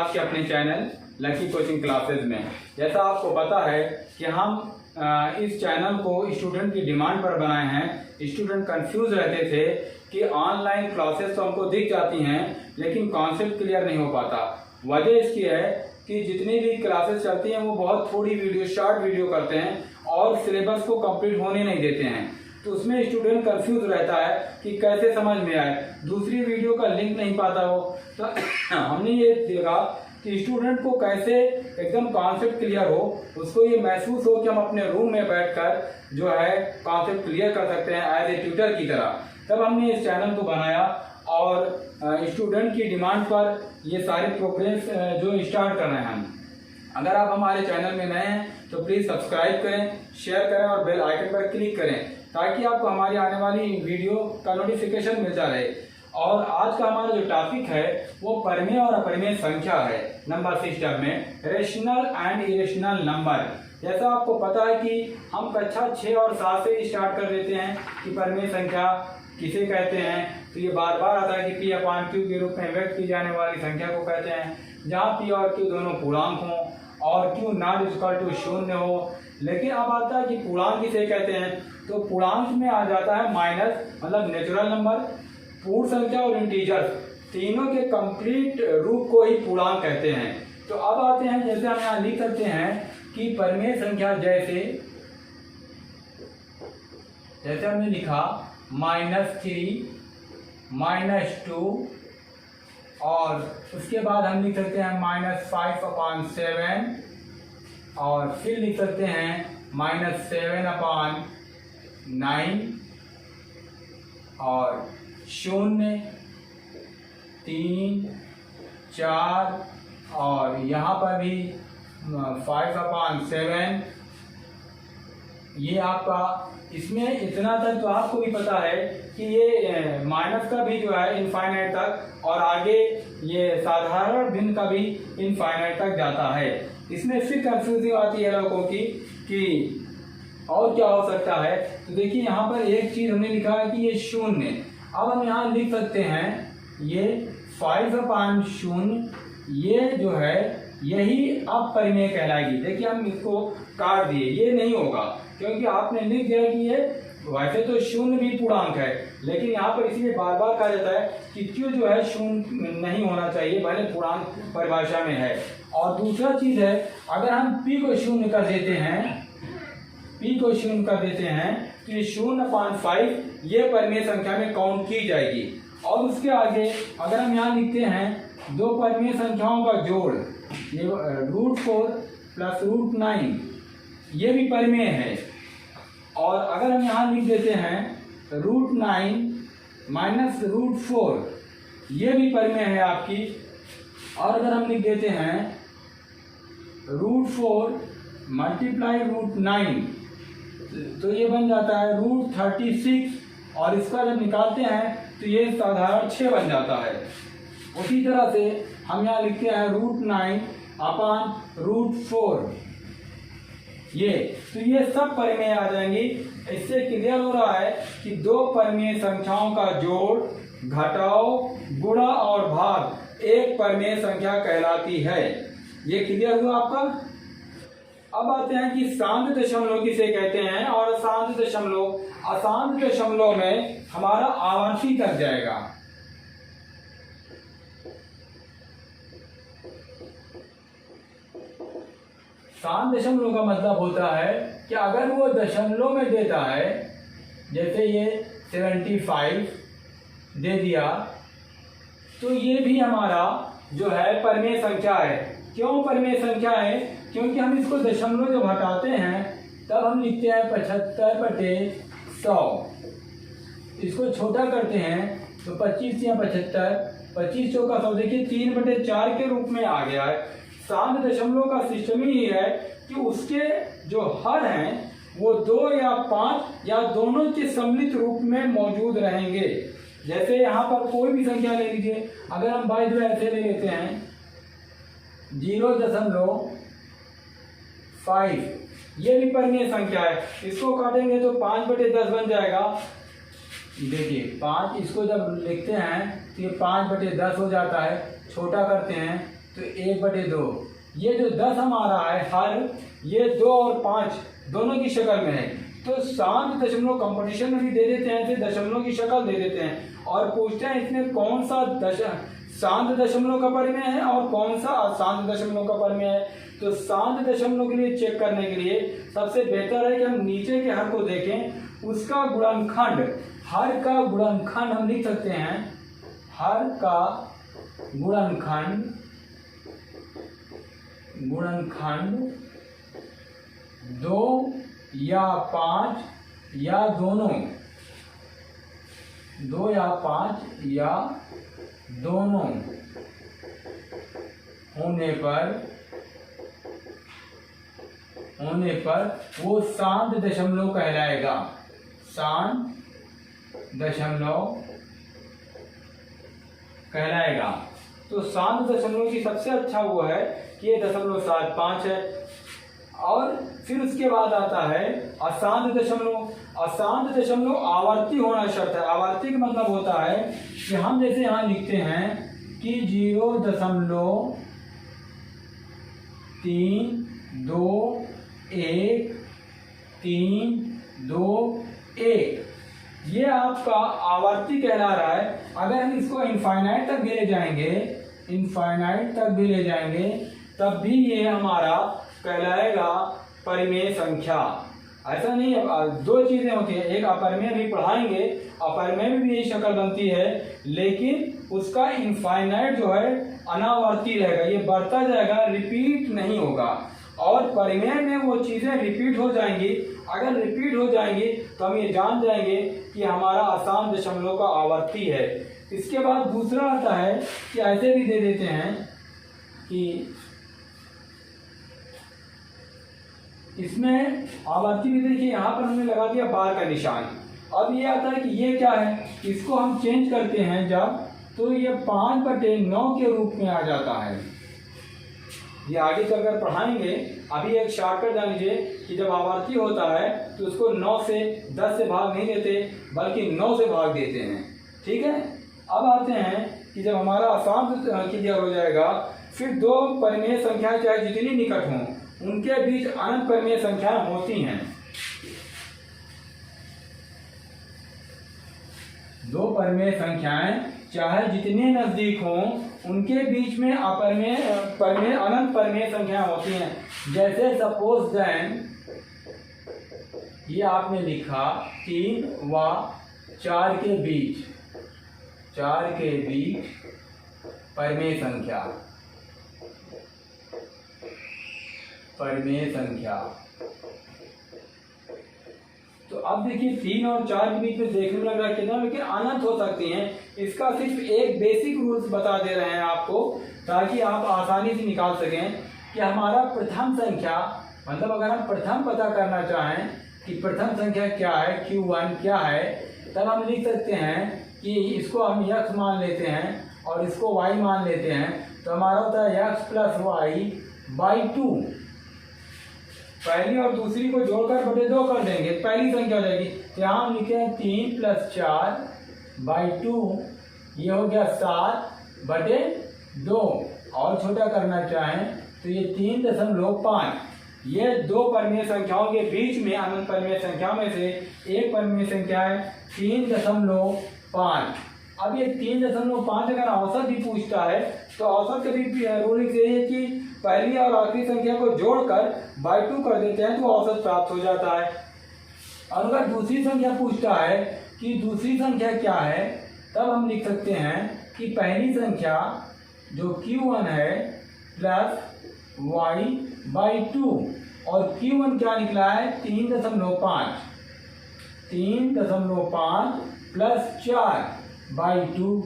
आज के अपने चैनल लकी कोचिंग क्लासेस में। जैसा आपको पता है कि हम इस चैनल को स्टूडेंट की डिमांड पर बनाए हैं। स्टूडेंट कंफ्यूज रहते थे कि ऑनलाइन क्लासेस तो हमको दिख जाती हैं लेकिन कॉन्सेप्ट क्लियर नहीं हो पाता। वजह इसकी है कि जितनी भी क्लासेस चलती हैं वो बहुत थोड़ी वीडियो, शॉर्ट वीडियो करते हैं और सिलेबस को कंप्लीट होने नहीं देते हैं। तो उसमें स्टूडेंट कंफ्यूज रहता है कि कैसे समझ में आए, दूसरी वीडियो का लिंक नहीं पाता हो। तो हमने ये देखा कि स्टूडेंट को कैसे एकदम कॉन्सेप्ट क्लियर हो, उसको ये महसूस हो कि हम अपने रूम में बैठकर जो है कॉन्सेप्ट क्लियर कर सकते हैं एज ए ट्यूटर की तरह। तब हमने इस चैनल को बनाया और स्टूडेंट की डिमांड पर ये सारे प्रोग्रेस जो स्टार्ट कर रहे हैं हम। अगर आप हमारे चैनल में नए हैं तो प्लीज़ सब्सक्राइब करें, शेयर करें और बेल आइकन पर क्लिक करें ताकि आपको हमारी आने वाली वीडियो का नोटिफिकेशन मिलता रहे। और आज का हमारा जो टॉपिक है वो परिमेय और अपरिमेय संख्या है नंबर सिस्टम में, रेशनल एंड इरेशनल नंबर। जैसा आपको पता है कि हम कक्षा 6 और 7 से स्टार्ट कर देते हैं कि परिमेय संख्या किसे कहते हैं। तो ये बार बार आता है कि P/Q के रूप में व्यक्त की जाने वाली संख्या को कहते हैं, जहाँ P और Q दोनों पूर्णांक हों और Q ≠ 0 हो। लेकिन अब आता है कि पूर्णांक किसे कहते हैं, तो पूर्णांक में आ जाता है माइनस, मतलब नेचुरल नंबर, पूर्ण संख्या और इंटीजर्स, तीनों के कंप्लीट रूप को ही पूर्णांक कहते हैं। तो अब आते हैं, जैसे हम यहाँ लिख सकते हैं कि परिमेय संख्या जैसे हमने लिखा -3, -2 और उसके बाद हम लिख सकते हैं -5/7 और फिर लिख सकते हैं -7/9 और 0, 3, 4 और यहाँ पर भी 5/7। ये आपका, इसमें इतना तक तो आपको भी पता है कि ये माइनस का भी जो है इनफाइनाइट तक और आगे ये साधारण भिन्न का भी इनफाइनाइट तक जाता है। इसमें फिर कंफ्यूजिंग आती है लोगों की कि और क्या हो सकता है। तो देखिए यहाँ पर एक चीज हमने लिखा है कि ये 0। अब हम यहाँ लिख सकते हैं ये 5/0, ये जो है यही अब परिमेय कहलाएगी। देखिए हम इसको काट दिए, ये नहीं होगा क्योंकि आपने लिख दिया कि ये वैसे तो 0 भी पूर्णांक है, लेकिन यहाँ पर इसलिए बार बार कहा जाता है कि Q जो है 0 नहीं होना चाहिए, भले पूर्णांक परिभाषा में है। और दूसरा चीज है, अगर हम P को 0 कर देते हैं तो ये 0/5 ये परिमेय संख्या में काउंट की जाएगी। और उसके आगे अगर हम यहाँ लिखते हैं दो परिमेय संख्याओं का जोड़, ये √4 + √9, ये भी परिमेय है। और अगर हम यहाँ लिख देते हैं √9 - √4, ये भी परिमेय है आपकी। और अगर हम लिख देते हैं √4 × √9 तो ये बन जाता है √36 और इसका जब निकालते हैं तो ये साधारण 6 बन जाता है। उसी तरह से हम यहाँ लिखते हैं √9/√4, तो ये सब परिमेय आ जाएंगी। इससे क्लियर हो रहा है कि दो परिमेय संख्याओं का जोड़, घटाव, गुणा और भाग एक परिमेय संख्या कहलाती है। ये क्लियर हुआ आपका। अब आते हैं कि शांत दशमलव किसे कहते हैं और अशांत दशमलव। अशांत दशमलव में हमारा आवर्ती तक जाएगा। शांत दशमलव का मतलब होता है कि अगर वो दशमलव में देता है, जैसे ये 75 दे दिया, तो ये भी हमारा जो है परिमेय संख्या है। क्यों परिमेय संख्या है? क्योंकि हम इसको दशमलव जब हटाते हैं तब हम लिखते हैं 75/100। इसको छोटा करते हैं तो 25 या 75, 25 चौका 100, देखिए 3/4 के रूप में आ गया है। शांत दशमलव का सिस्टम ही है कि उसके जो हर हैं वो 2 या 5 या दोनों के सम्मिलित रूप में मौजूद रहेंगे। जैसे यहाँ पर कोई भी संख्या ले लीजिए, अगर हम बाय जो ऐसे ले लेते हैं 0.5, ये भी परिमेय संख्या है। इसको काटेंगे तो 5/10 बन जाएगा। देखिए 5, इसको जब लिखते हैं तो ये 5/10 हो जाता है। छोटा करते हैं तो 1/2। ये जो 10 हमारा है हर, ये 2 और 5 दोनों की शक्ल में है, तो शांत दशमलव कंपटीशन में भी दे देते हैं, ऐसे दशमलव की शक्ल दे देते हैं और पूछते हैं इसमें कौन सा शांत दशमलव का परिमेय है और कौन सा अशांत दशमलव का परिमेय है। तो शांत दशमलव के लिए चेक करने के लिए सबसे बेहतर है कि हम नीचे के हर को देखें, उसका गुणनखंड, हर का गुणनखंड हम लिख सकते हैं, हर का गुणनखंड 2 या 5 या दोनों, 2 या 5 या दोनों होने पर वो शांत दशमलव कहलाएगा, शांत दशमलव कहलाएगा। तो शांत दशमलव की सबसे अच्छा वो है कि ये 0.75 है। और फिर उसके बाद आता है अशांत दशमलव। अशांत दशमलव आवर्ती होना शर्त है। आवर्ती का मतलब होता है कि हम जैसे यहाँ लिखते हैं कि 0.32132 ये आपका आवर्ती कहला रहा है। अगर हम इसको इनफाइनाइट तक भी ले जाएंगे, इनफाइनाइट तक भी ले जाएंगे, तब भी ये हमारा कहलाएगा परिमेय संख्या। ऐसा नहीं है, 2 चीजें होती हैं, एक अपरिमेय भी पढ़ाएंगे, अपरिमेय में भी यही शक्ल बनती है, लेकिन उसका इनफाइनाइट जो है अनावर्ती रहेगा, ये बढ़ता जाएगा, रिपीट नहीं होगा। और परिमेय में वो चीजें रिपीट हो जाएंगी। अगर रिपीट हो जाएंगी तो हम ये जान जाएंगे कि हमारा अशांत दशमलव का आवर्ती है। इसके बाद दूसरा आता है कि ऐसे भी दे देते हैं कि इसमें आवर्ती भी देखिए, यहाँ पर हमने लगा दिया बार का निशान। अब ये आता है कि ये क्या है, इसको हम चेंज करते हैं जब, तो ये 5/9 के रूप में आ जाता है। ये आगे चलकर पढ़ाएंगे। अभी एक शॉर्टकट जान लीजिए कि जब आवर्ती होता है तो उसको 9 से 10 से भाग नहीं देते, बल्कि 9 से भाग देते हैं। ठीक है। अब आते हैं कि जब हमारा अशांत क्लियर हो जाएगा, फिर 2 परिमेय संख्याएं चाहे जितनी निकट हों, उनके बीच अनंत परिमेय संख्याएं होती हैं। 2 परिमेय संख्याएं चाहे जितने नजदीक हों, उनके बीच में परिमेय अनंत परिमेय संख्याएं होती हैं। जैसे सपोज देन, ये आपने लिखा 3 व 4 के बीच, 4 के बीच परिमेय संख्या, परिमेय संख्या। तो अब देखिए 3 और 4 के बीच में देखने में लग रहा है कितना, लेकिन अनंत हो सकती हैं। इसका सिर्फ एक बेसिक रूल्स बता दे रहे हैं आपको, ताकि आप आसानी से निकाल सकें कि हमारा प्रथम संख्या, मतलब अगर हम प्रथम पता करना चाहें कि प्रथम संख्या क्या है, Q1 क्या है, तब हम लिख सकते हैं कि इसको हम x मान लेते हैं और इसको y मान लेते हैं। तो हमारा होता है x + y/2। पहली और दूसरी को जोड़कर बटे 2 कर देंगे, पहली संख्या हो जाएगी। तो यहाँ हम लिखे हैं 3 + 4/2, ये हो गया 7/2। और छोटा करना चाहें तो ये 3.5। ये 2 परिमेय संख्याओं के बीच में अनंत परिमेय संख्या में से एक परिमेय संख्या है 3.5। अब ये 3.5 अगर औसत भी पूछता है तो औसत के भी रूलिंग यही है कि पहली और आखिरी संख्या को जोड़कर /2 कर देते हैं तो औसत प्राप्त हो जाता है। और अगर दूसरी संख्या पूछता है कि दूसरी संख्या क्या है, तब हम लिख सकते हैं कि पहली संख्या जो Q1 है प्लस y/2, और Q1 क्या निकला है 3.5 प्लस 4/2।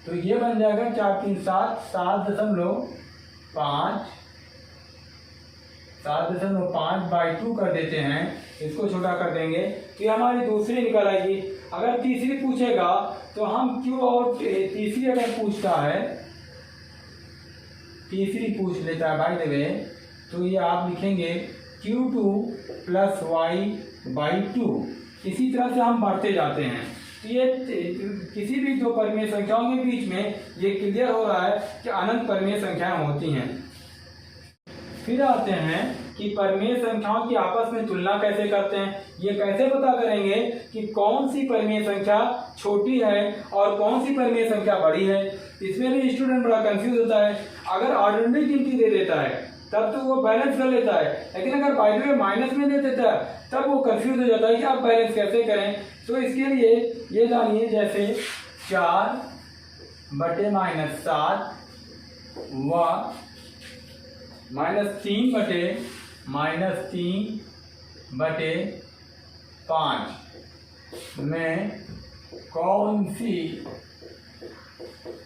तो ये बन जाएगा 4 3 7 7.5/2 कर देते हैं। इसको छोटा कर देंगे तो ये हमारी दूसरी निकल आएगी। अगर तीसरी पूछेगा तो हम Q और तीसरी अगर पूछता है, तीसरी पूछ लेता है बाय द वे, तो ये आप लिखेंगे Q2 + y/2। इसी तरह से हम बढ़ते जाते हैं। तो ये किसी भी दो परिमेय संख्याओं के बीच में ये क्लियर हो रहा है कि अनंत परिमेय संख्याएं होती हैं। फिर आते हैं कि परिमेय संख्याओं की आपस में तुलना कैसे करते हैं। ये कैसे पता करेंगे कि कौन सी परिमेय संख्या छोटी है और कौन सी परिमेय संख्या बड़ी है। इसमें भी स्टूडेंट बड़ा कंफ्यूज होता है। अगर ऑर्डिनरी गिनती दे देता है तब तो वो बैलेंस कर लेता है, लेकिन अगर बाय द वे माइनस में दे देता है तब वो कंफ्यूज हो जाता है कि आप बैलेंस कैसे करें। तो इसके लिए ये जानिए, जैसे 4/-7 व -3/-5 में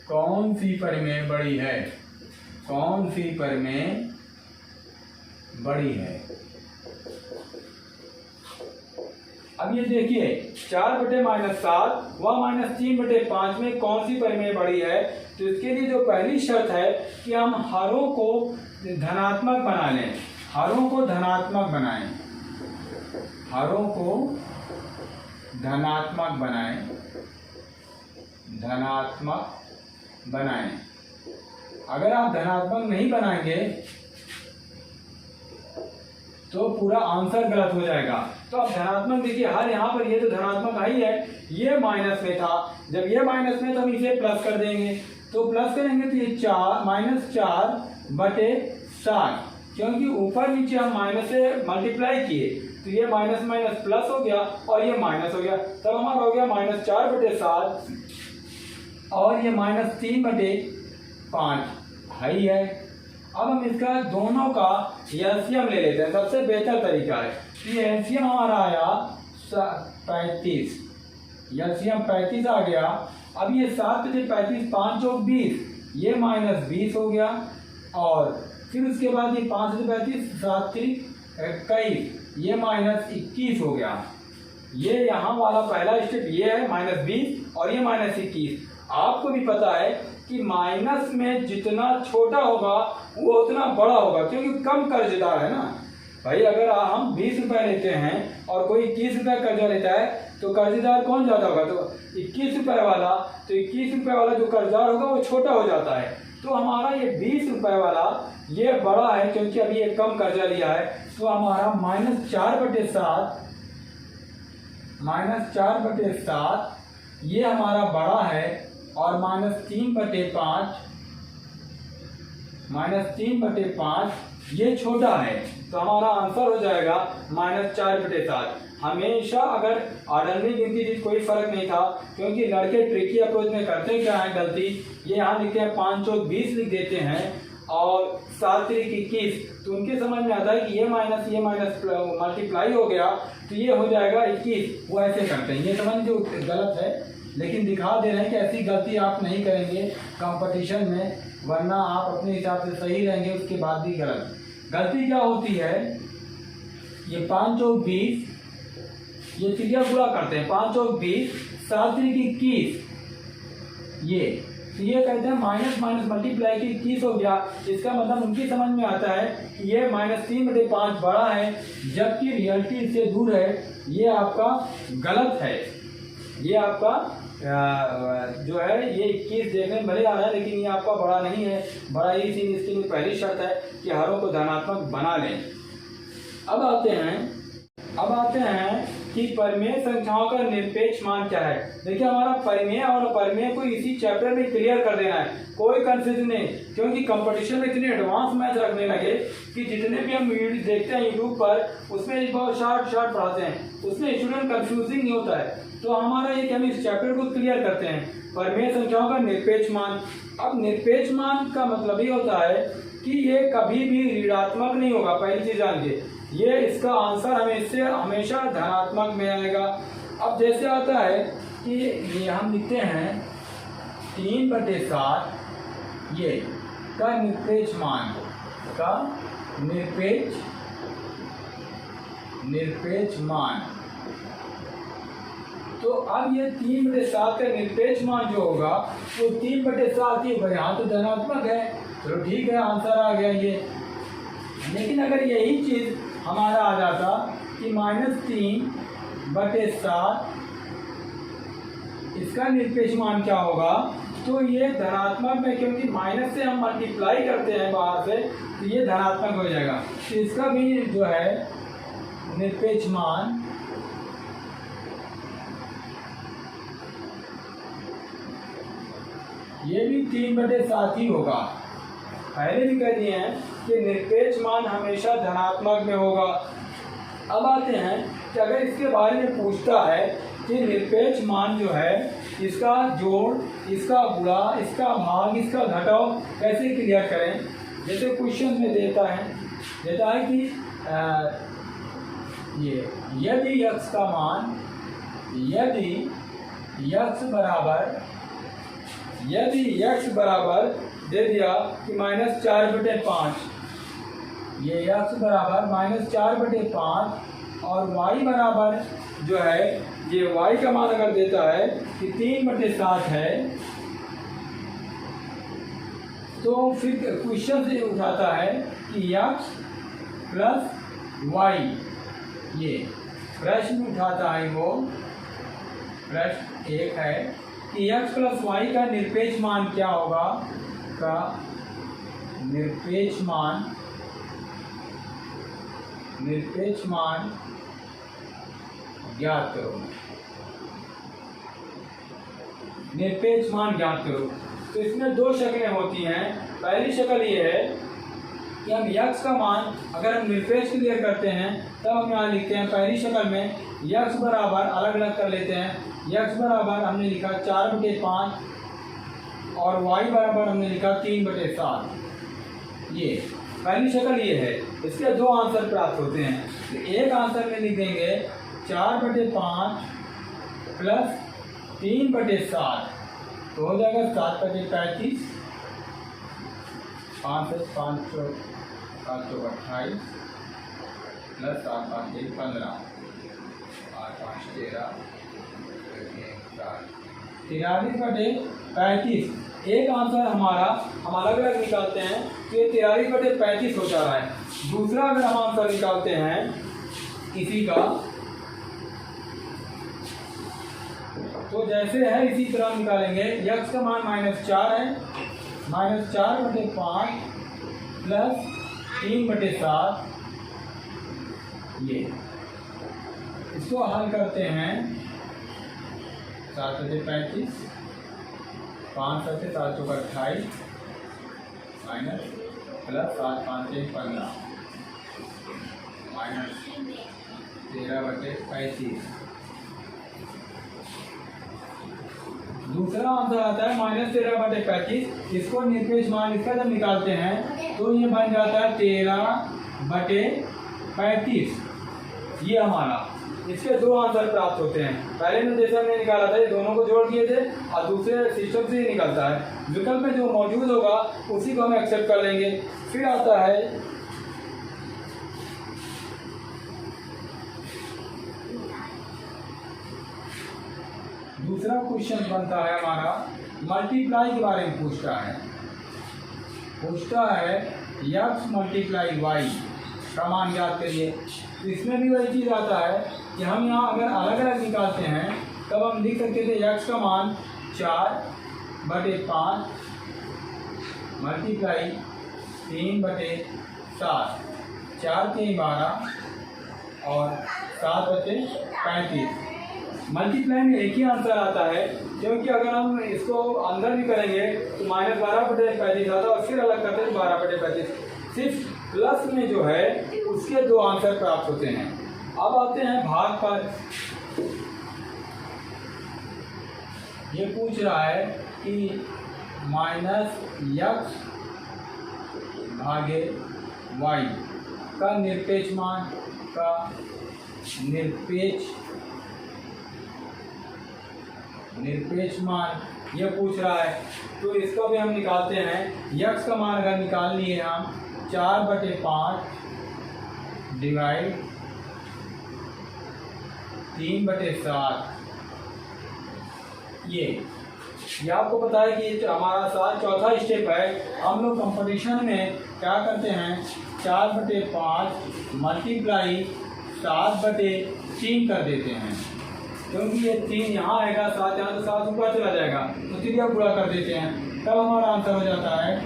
कौन सी परिमेय बड़ी है, कौन सी परिमेय बड़ी है। अब ये देखिए 4/-7 व -3/5 में कौन सी परिमेय बड़ी है। तो इसके लिए जो पहली शर्त है कि हम हरों को धनात्मक बना लें, हरों को धनात्मक बनाएं, हरों को धनात्मक बनाएं। अगर आप धनात्मक नहीं बनाएंगे तो पूरा आंसर गलत हो जाएगा। तो आप धनात्मक देखिए, हर यहाँ पर ये तो धनात्मक ही है, ये माइनस में था, जब ये माइनस में तो हम इसे प्लस कर देंगे। तो प्लस करेंगे तो ये -4/7, क्योंकि ऊपर नीचे हम माइनस से मल्टीप्लाई किए तो ये माइनस माइनस प्लस हो गया और ये माइनस हो गया, तब हमारा हो गया -4/7 और ये -3/5 ही है। अब हम इसका दोनों का एलसीएम ले लेते हैं, सबसे बेहतर तरीका है। ये एलसीएम हमारा आया 35, एलसीएम 35 आ गया। अब ये 7/35, 5 × 20, ये -20 हो गया। और फिर उसके बाद ये 5/35, 7×3 = 21, ये -21 हो गया। ये यहाँ वाला पहला स्टेप ये है -20 और ये -21। आपको भी पता है कि माइनस में जितना छोटा होगा वो उतना बड़ा होगा, क्योंकि कम कर्जदार है ना भाई। अगर हम 20 रुपए लेते हैं और कोई 21 रुपए कर्जा लेता है तो कर्जदार कौन ज्यादा होगा, तो 21 रुपए वाला। तो 21 रुपए वाला जो कर्जदार होगा वो छोटा हो जाता है। तो हमारा ये 20 रुपए वाला ये बड़ा है, क्योंकि अभी ये कम कर्जा लिया है। तो हमारा -4/7 ये हमारा बड़ा है और -3/5 ये छोटा है। तो हमारा आंसर हो जाएगा -4/7। हमेशा अगर ऑर्डिनरी गिनती थी कोई फर्क नहीं था, क्योंकि लड़के ट्रिकी अप्रोच में करते क्या है गलती, ये यहाँ लिखते हैं 5 × 20 लिख देते हैं और 7×3 = 21। तो उनके समझ में आता है कि ये माइनस मल्टीप्लाई हो गया तो ये हो जाएगा 21, वो ऐसे करते हैं। ये समझ जो गलत है, लेकिन दिखा दे रहे हैं कि ऐसी गलती आप नहीं करेंगे कंपटीशन में, वरना आप अपने हिसाब से सही रहेंगे, उसके बाद भी गलत। गलती क्या होती है, ये 5 × 20, ये त्रिज्या गुणा करते हैं 5 × 20, 7×3 = 21, तो ये कहते हैं माइनस मल्टीप्लाई की 21 हो गया। इसका मतलब उनकी समझ में आता है कि ये -3/5 बड़ा है, जबकि रियलिटी इससे दूर है। ये आपका गलत है, ये आपका जो है ये 21 देखने में भले आ रहा है, लेकिन ये आपका बड़ा नहीं है, बड़ा ही सीन। इसके लिए पहली शर्त है कि हरों को धनात्मक बना लें। अब आते हैं कि परिमेय संख्याओं का निरपेक्ष मान क्या है। देखिए हमारा परिमेय और अपरिमेय को इसी चैप्टर में क्लियर कर देना है, कोई कंफ्यूजन नहीं, क्योंकि कंपटीशन में इतने एडवांस मैथ रखने लगे कि जितने भी हम वीडियो देखते हैं यूट्यूब पर, उसमें बहुत शार्ट पढ़ाते हैं, उसमें स्टूडेंट कंफ्यूजिंग नहीं होता है। तो हमारा ये कि हम इस चैप्टर को क्लियर करते हैं, परिमेय संख्याओं का निरपेक्ष मान। अब निरपेक्ष मान का मतलब ये होता है कि ये कभी भी ऋणात्मक नहीं होगा। पहली चीज जानिए, ये इसका आंसर हमेशा धनात्मक में आएगा। अब जैसे आता है कि ये हम लिखते हैं 3/7 ये का निरपेक्ष मान का निरपेक्ष मान। तो अब ये 3/7 का निरपेक्ष मान जो होगा वो 3/7 ही होगा। यहाँ तो धनात्मक है, चलो ठीक है, आंसर आ गया ये। लेकिन अगर यही चीज हमारा आ जाता कि -3/7 इसका निरपेक्ष मान क्या होगा, तो ये धनात्मक में, क्योंकि माइनस से हम मल्टीप्लाई करते हैं बाहर से, तो ये धनात्मक हो जाएगा। तो इसका भी जो है निरपेक्ष मान ये भी 3/7 ही होगा। पहले भी कह दिए हैं कि निरपेक्ष मान हमेशा धनात्मक में होगा। अब आते हैं कि अगर इसके बारे में पूछता है कि निरपेक्ष मान जो है इसका जोड़, इसका गुणा, इसका भाग, इसका घटाव कैसे क्लियर करें। जैसे क्वेश्चन में देता है कि ये यदि x का मान, यदि x बराबर दे दिया कि -4/5, ये x बराबर -4/5 और y बराबर जो है ये y का मान अगर देता है कि 3/7 है, तो फिर क्वेश्चन से उठाता है कि x प्लस y, ये प्रश्न उठाता है वो प्रश्न एक है कि x प्लस y का निरपेक्ष मान क्या होगा, का निरपेक्ष मान ज्ञात करो, निरपेक्ष मान ज्ञात करो। तो इसमें दो शक्लें होती हैं। पहली शक्ल ये है कि हम x का मान अगर हम निरपेक्ष क्लियर करते हैं तब हम यहाँ लिखते हैं, पहली शक्ल में x बराबर अलग अलग कर लेते हैं। x बराबर हमने लिखा 4/5 और y बराबर हमने लिखा 3/7। ये पहली शक्ल ये है। इसके दो आंसर प्राप्त होते हैं। तो एक आंसर में लिख देंगे 4/5 प्लस 3/7, तो हो जाएगा 7/35, 5 से 5 तो 28 प्लस 7 5 15, 8 5 13, 43/35। एक आंसर हमारा हम अलग अलग निकालते हैं तो ये 43/35 हो जा रहा है। दूसरा अगर हम आंसर निकालते हैं इसी का, तो जैसे है इसी तरह निकालेंगे। x का मान -4 है, -4/5 प्लस 3/7, ये इसको हल करते हैं 7/35, 5 7 7 28 माइनस प्लस 7 5 15 माइनस 13/35। दूसरा आंसर आता है -13/35। इसको निरपेक्ष मान इसका जब निकालते हैं तो ये बन जाता है 13/35। ये हमारा, इसके दो आंसर प्राप्त होते हैं। पहले में जैसे हमने निकाला था ये दोनों को जोड़ दिए थे और दूसरे सिस्टम से ही निकलता है। विकल्प में जो मौजूद होगा उसी को हम एक्सेप्ट कर लेंगे। फिर आता है दूसरा क्वेश्चन बनता है हमारा मल्टीप्लाई के बारे में पूछता है x मल्टीप्लाई y का मान ज्ञात करिए। इसमें भी वही चीज़ आता है कि हम यहाँ अगर अलग अलग निकालते हैं तब हम लिख सकते थे x का मान 4/5 मल्टीप्लाई 3/7, 4 के 12 और 7/35। मल्टीप्लाई में एक ही आंसर आता है, क्योंकि अगर हम इसको अंदर भी करेंगे तो -12/35 आता है और फिर अलग करते हैं 12/35। सिर्फ प्लस में जो है उसके दो आंसर प्राप्त होते हैं। अब आते हैं भाग पर। ये पूछ रहा है कि -x भागे y का निरपेक्ष मान का निरपेक्ष मान ये पूछ रहा है। तो इसका भी हम निकालते हैं। x का मान अगर निकाल लिए हम 4/5 डिवाइड 3/7, ये आपको पता है कि हमारा चौथा स्टेप है। हम लोग कंपटीशन में क्या करते हैं, 4/5 मल्टीप्लाई 7/3 कर देते हैं। क्योंकि ये 3 यहाँ आएगा, 7 यहाँ, तो 7 ऊपर चला जाएगा, तो सीधा गुणा कर देते हैं, तब हमारा आंसर हो जाता है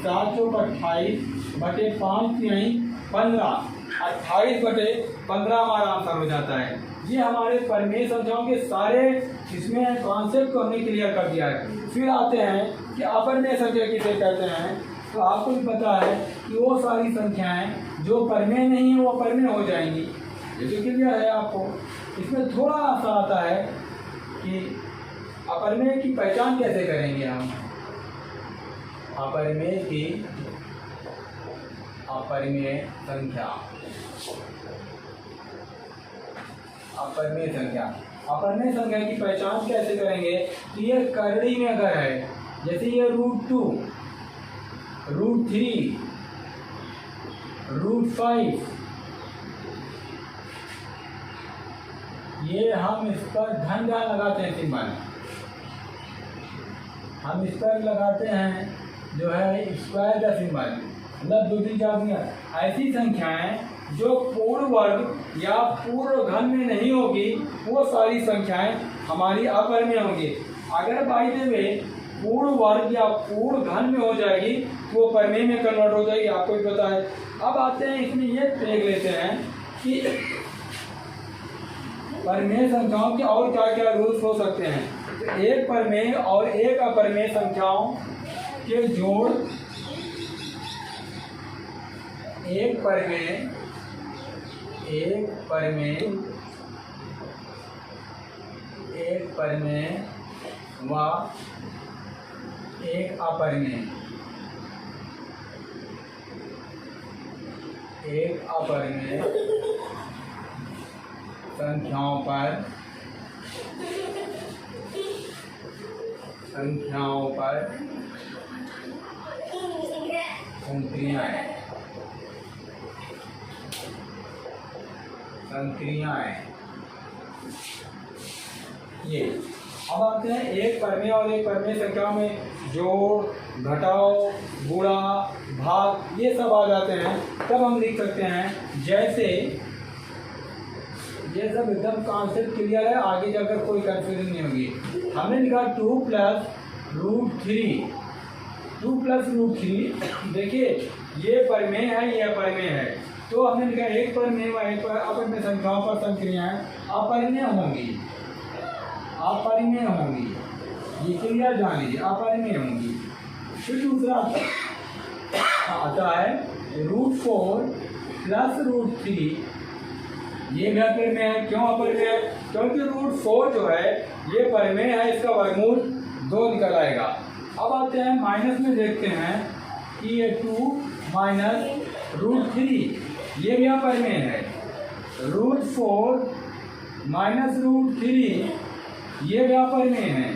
7 चौक 28 बटे 5 नहीं 15, 28 बटे 15 हमारा आंसर हो जाता है। ये हमारे परिमेय संख्याओं के सारे इसमें कॉन्सेप्ट को हमने क्लियर कर दिया है। फिर आते हैं कि अपरिमेय संख्या किसे कहते हैं। तो आपको भी पता है कि वो सारी संख्याएं जो परिमेय नहीं है वो अपरिमेय हो जाएंगी, ये तो क्लियर है आपको। इसमें थोड़ा सा आता है कि अपरिमेय की पहचान कैसे करेंगे हम। अपरिमेय संख्या, अपरिमेय संख्या की पहचान कैसे करेंगे। तो ये करड़ी में अगर है, जैसे ये √2, √3, √5, ये हम इस पर धन लगाते हैं सिंबल, हम इस पर लगाते हैं जो है स्क्वायर का सिंबल, मतलब 2 3 4 5। ऐसी संख्याएं जो पूर्ण वर्ग या पूर्ण घन में नहीं होगी वो सारी संख्याएं हमारी अपरिमेय होंगी। अगर बाई द वे पूर्ण वर्ग या पूर्ण घन में हो जाएगी तो वो परिमेय में कन्वर्ट हो जाएगी, आपको भी पता है। अब आते हैं इसमें ये देख लेते हैं कि परिमेय संख्याओं के और क्या क्या रूल्स हो सकते हैं। तो एक परिमेय और एक अपरिमेय संख्याओं के जोड़, एक परिमेय व एक अपरिमेय, संख्याओं पर संक्रियाएं। ये अब आते हैं एक परिमेय और एक परिमेय संख्याओं में जोड़, घटाव, गुणा, भाग, ये सब आ जाते हैं। तब हम लिख सकते हैं, जैसे ये सब एकदम कॉन्सेप्ट क्लियर है, आगे जाकर कोई कंफ्यूजन नहीं होगी। हमने लिखा 2 + √3, देखिए ये परिमेय है, ये अपरिमेय है, तो हमने लिखा एक परिमेय व एक अपरिमेय संख्याओं पर संक्रियाएं अपरिमेय होंगी, ये क्लियर जान लीजिए, अपरिमेय होंगी। फिर दूसरा आता है √4 + √3, ये भी अपरिमेय है। क्यों अपरिमेय है? क्योंकि √4 जो है ये परिमेय है, इसका वर्गमूल 2 निकल आएगा। अब आते हैं माइनस में, देखते हैं कि ये 2 - √3, ये भी अपरिमेय है। √4 - √3, ये भी अपरिमेय है।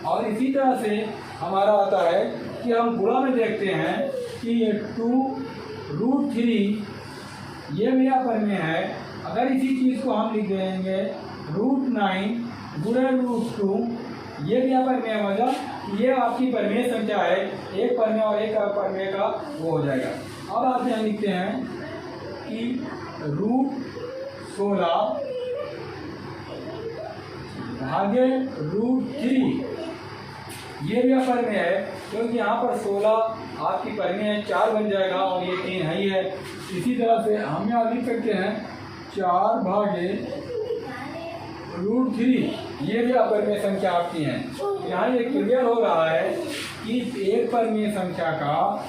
और इसी तरह से हमारा आता है कि हम गुणा में देखते हैं कि ये 2 √3, ये भी अपरिमेय है। अगर इसी चीज़ को हम लिख देंगे √9 गुणा √2, ये भी अपरिमेय होगा। ये आपकी परिमेय संख्या है, एक परिमेय और एक अपरिमेय का वो हो जाएगा। अब आप यहाँ लिखते हैं कि √16 भागे √3, ये भी अपरिमेय है, क्योंकि यहाँ पर 16 आपकी परिमेय है, 4 बन जाएगा और ये 3 है ही है। इसी तरह से हम यहाँ लिख सकते हैं 4 भागे √3, ये भी अपरिमेय संख्या आपकी है। यहाँ ये क्लियर हो रहा है कि एक परिमेय संख्या का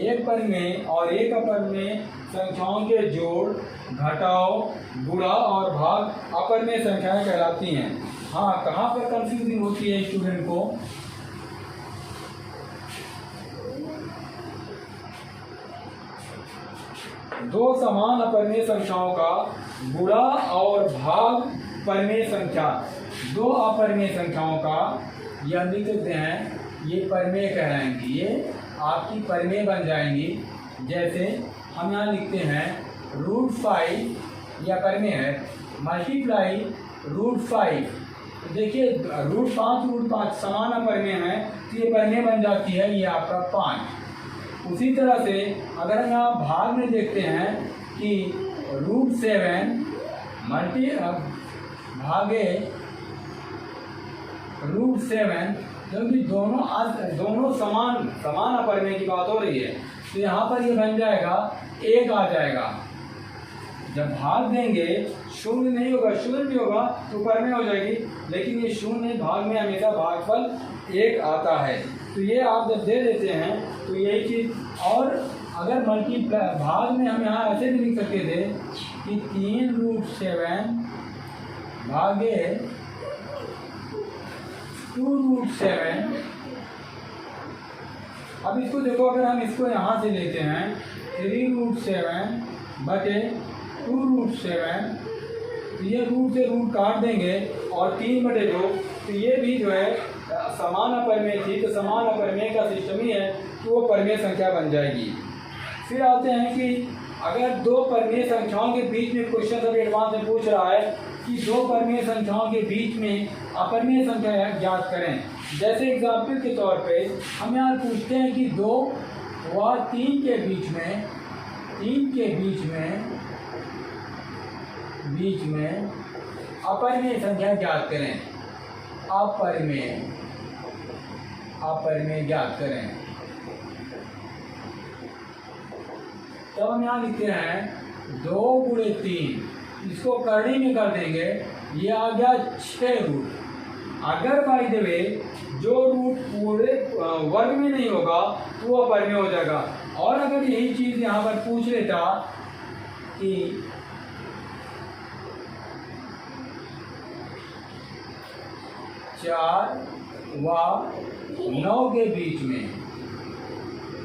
एक परिमेय और एक अपरिमेय संख्याओं के जोड़, घटाव, गुणा और भाग अपरिमेय संख्याएं कहलाती हैं। हाँ, कहाँ पर कंफ्यूजिंग होती है स्टूडेंट को? दो समान अपरिमेय संख्याओं का गुणा और भाग परिमेय संख्या, दो अपरिमेय संख्याओं का ये हम लिख सकते हैं, ये परिमेय कहलाएंगी, ये आपकी परिमेय बन जाएंगी। जैसे हम यहाँ लिखते हैं √5, यह परिमेय है, मल्टीप्लाई √5, तो देखिए √5 √5 समान अपरिमेय है, तो ये परिमेय बन जाती है, ये आपका 5। उसी तरह से अगर हम यहाँ भाग में देखते हैं कि √7 भागे √7, क्योंकि दोनों समान अपरमेय की बात हो रही है, तो यहाँ पर ये बन जाएगा 1 आ जाएगा। जब भाग देंगे शून्य नहीं होगा, शून्य भी होगा तो परमेय हो जाएगी, लेकिन ये शून्य भाग में हमेशा भागफल 1 आता है। तो ये आप जब दे देते हैं तो यही चीज़। और अगर मल्टीप्लाई भाग में हम यहाँ ऐसे भी लिख सकते थे कि 3√7 भागे 2√7। अब इसको देखो, अगर हम इसको यहाँ से लेते हैं 3√7 बटे 2√7, तो ये रूट से रूट काट देंगे और 3/2, तो ये भी जो है समान अपरमेय थी, तो समान अपरमेय का सिस्टम ही है तो वो परमेय संख्या बन जाएगी। फिर आते हैं कि अगर दो परमेय संख्याओं के बीच में, क्वेश्चन अभी एडवांस में पूछ रहा है कि दो परमेय संख्याओं के बीच में अपरमेय संख्या ज्ञात करें। जैसे एग्जाम्पल के तौर पे हम यहाँ पूछते हैं कि 2 व 3 के बीच में अपरमेय संख्या ज्ञात करें। अपरमेय ज्ञात करें। तो हम यहाँ लिखते हैं 2 × 3, इसको करनी में कर देंगे, ये आ गया 6 रूट। अगर बाय द वे जो रूट पूरे वर्ग में नहीं होगा तो वो अपरमेय हो जाएगा। और अगर यही चीज़ यहाँ पर पूछ लेता कि 4 व 9 के बीच में,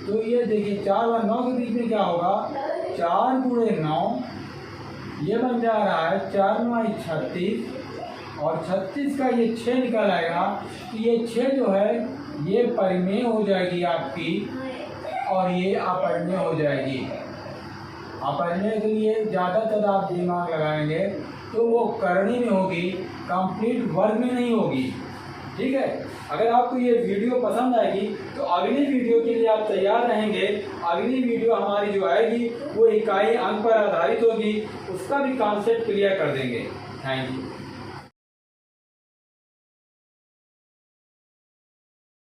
तो ये देखिए 4 व 9 के बीच में क्या होगा, 4 × 9, ये बन जा रहा है 4 × 9 = 36, और 36 का ये 6 निकल आएगा, तो ये 6 जो है ये परिमेय हो जाएगी आपकी, और ये अपरिमेय हो जाएगी। अपरिमेय के लिए ज़्यादातर आप दिमाग लगाएंगे तो वो करनी में होगी, कंप्लीट वर्ग में नहीं होगी। ठीक है, अगर आपको ये वीडियो पसंद आएगी तो अगली वीडियो के लिए आप तैयार रहेंगे। अगली वीडियो हमारी जो आएगी वो इकाई अंक पर आधारित होगी, उसका भी कॉन्सेप्ट क्लियर कर देंगे। Thank you.